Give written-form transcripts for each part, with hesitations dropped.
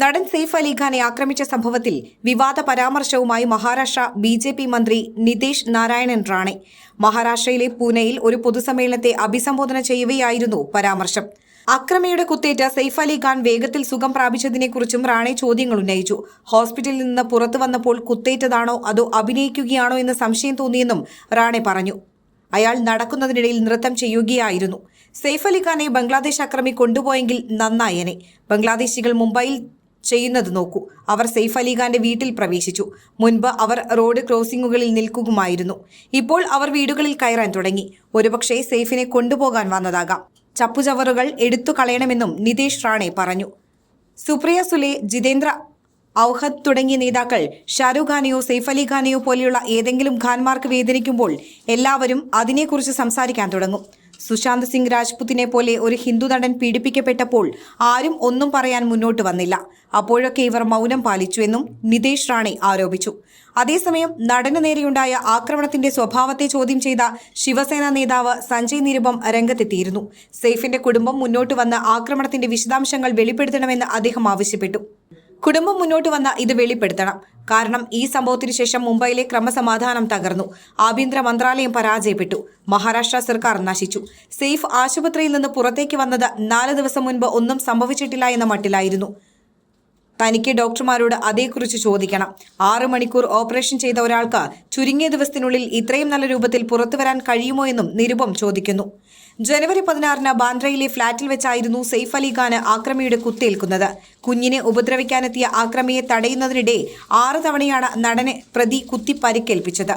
നടൻ സെയ്ഫ് അലി ഖാനെ ആക്രമിച്ച സംഭവത്തിൽ വിവാദ പരാമർശവുമായി മഹാരാഷ്ട്ര ബി.ജെ.പി. മന്ത്രി നിതേഷ് നാരായണൻ റാണെ. മഹാരാഷ്ട്രയിലെ പൂനെയിൽ ഒരു പൊതുസമ്മേളനത്തെ അഭിസംബോധന ചെയ്യവെയായിരുന്നു പരാമർശം. അക്രമിയുടെ കുത്തേറ്റ് സെയ്ഫ് അലി ഖാൻ വേഗത്തിൽ സുഖം പ്രാപിച്ചതിനെക്കുറിച്ചും റാണെ ചോദ്യങ്ങൾ ഉന്നയിച്ചു. ഹോസ്പിറ്റലിൽ നിന്ന് പുറത്തു വന്നപ്പോൾ കുത്തേറ്റതാണോ അതോ അഭിനയിക്കുകയാണോ എന്ന് സംശയം തോന്നിയെന്നും റാണെ പറഞ്ഞു. അയാൾ നടക്കുന്നതിനിടയിൽ നൃത്തം ചെയ്യുകയായിരുന്നു. സെയ്ഫ് അലി ഖാനെ ബംഗ്ലാദേശ് അക്രമി കൊണ്ടുപോയെങ്കിൽ നന്നായേനെ. ബംഗ്ലാദേശികൾ മുംബൈയിൽ ചെയ്യുന്നത് നോക്കൂ. അവർ സെയ്ഫ് അലി ഖാന്റെ വീട്ടിൽ പ്രവേശിച്ചു. മുൻപ് അവർ റോഡ് ക്രോസിംഗുകളിൽ നിൽക്കുമായിരുന്നു. ഇപ്പോൾ അവർ വീടുകളിൽ കയറാൻ തുടങ്ങി. ഒരുപക്ഷെ സെയ്ഫിനെ കൊണ്ടുപോകാൻ വന്നതാകാം. ചപ്പുചവറുകൾ എടുത്തു കളയണമെന്നും നിതേഷ് റാണെ പറഞ്ഞു. സുപ്രിയ സുലെ, ജിതേന്ദ്ര ഔഹദ് തുടങ്ങിയ നേതാക്കൾ ഷാരൂഖ് ഖാനെയോ സെയ്ഫ് അലി ഖാനെയോ പോലെയുള്ള ഏതെങ്കിലും ഖാൻമാർക്ക് വേദനിക്കുമ്പോൾ എല്ലാവരും അതിനെക്കുറിച്ച് സംസാരിക്കാൻ തുടങ്ങും. സുശാന്ത് സിംഗ് രാജ്പുത്തിനെ പോലെ ഒരു ഹിന്ദു നടൻ പീഡിപ്പിക്കപ്പെട്ടപ്പോൾ ആരും ഒന്നും പറയാൻ മുന്നോട്ട് വന്നില്ല. അപ്പോഴൊക്കെ ഇവർ മൗനം പാലിച്ചുവെന്നും നിതേഷ് റാണെ ആരോപിച്ചു. അതേസമയം നടന് നേരെയുണ്ടായ ആക്രമണത്തിന്റെ സ്വഭാവത്തെ ചോദ്യം ചെയ്ത ശിവസേന നേതാവ് സഞ്ജയ് നിരുപം രംഗത്തെത്തിയിരുന്നു. സെയ്ഫിന്റെ കുടുംബം മുന്നോട്ട് വന്ന് ആക്രമണത്തിന്റെ വിശദാംശങ്ങൾ വെളിപ്പെടുത്തണമെന്ന് അദ്ദേഹം ആവശ്യപ്പെട്ടു. കുടുംബം മുന്നോട്ട് വന്ന ഇത് വെളിപ്പെടുത്തണം. കാരണം ഈ സംഭവത്തിനു ശേഷം മുംബൈയിലെ ക്രമസമാധാനം തകർന്നു. ആഭ്യന്തര മന്ത്രാലയം പരാജയപ്പെട്ടു. മഹാരാഷ്ട്ര സർക്കാർ നശിച്ചു. സെയ്ഫ് ആശുപത്രിയിൽ നിന്ന് പുറത്തേക്ക് വന്നത് 4 ദിവസം മുൻപ് ഒന്നും സംഭവിച്ചിട്ടില്ല എന്ന മട്ടിലായിരുന്നു. തനിക്ക് ഡോക്ടർമാരോട് അതേക്കുറിച്ച് ചോദിക്കണം. 6 മണിക്കൂർ ഓപ്പറേഷൻ ചെയ്ത ഒരാൾക്ക് ചുരുങ്ങിയ ദിവസത്തിനുള്ളിൽ ഇത്രയും നല്ല രൂപത്തിൽ പുറത്തുവരാൻ കഴിയുമോ എന്നും നിരുപം ചോദിക്കുന്നു. ജനുവരി 16-ന് ബാന്ദ്രയിലെ ഫ്ളാറ്റിൽ വെച്ചായിരുന്നു സെയ്ഫ് അലി ഖാന് ആക്രമിയുടെ കുത്തേൽക്കുന്നത്. കുഞ്ഞിനെ ഉപദ്രവിക്കാനെത്തിയ ആക്രമിയെ തടയുന്നതിനിടെ 6 തവണയാണ് നടനെ പ്രതി കുത്തി പരിക്കേൽപ്പിച്ചത്.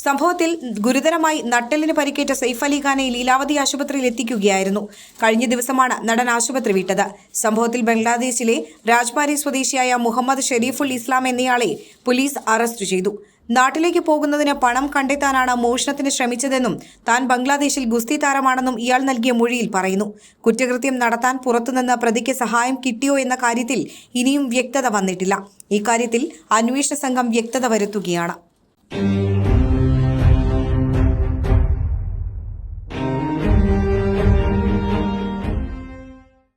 സംഭവത്തിൽ ഗുരുതരമായി നട്ടെല്ലിന് പരിക്കേറ്റ സെയ്ഫ് അലി ഖാനെ ലീലാവതി ആശുപത്രിയിൽ എത്തിക്കുകയായിരുന്നു. കഴിഞ്ഞ ദിവസമാണ് നടൻ ആശുപത്രി വിട്ടത്. സംഭവത്തിൽ ബംഗ്ലാദേശിലെ രാജ്ബാരി സ്വദേശിയായ മുഹമ്മദ് ഷെരീഫുൽ ഇസ്ലാം എന്നയാളെ പോലീസ് അറസ്റ്റ് ചെയ്തു. നാട്ടിലേക്ക് പോകുന്നതിന് പണം കണ്ടെത്താനാണ് മോഷണത്തിന് ശ്രമിച്ചതെന്നും താൻ ബംഗ്ലാദേശിൽ ഗുസ്തി താരമാണെന്നും ഇയാൾ നൽകിയ മൊഴിയിൽ പറയുന്നു. കുറ്റകൃത്യം നടത്താൻ പുറത്തുനിന്ന് പ്രതിക്ക് സഹായം കിട്ടിയോ എന്ന കാര്യത്തിൽ ഇനിയും വ്യക്തത വന്നിട്ടില്ല. ഇക്കാര്യത്തിൽ അന്വേഷണ സംഘം വ്യക്തത വരുത്തുകയാണ്.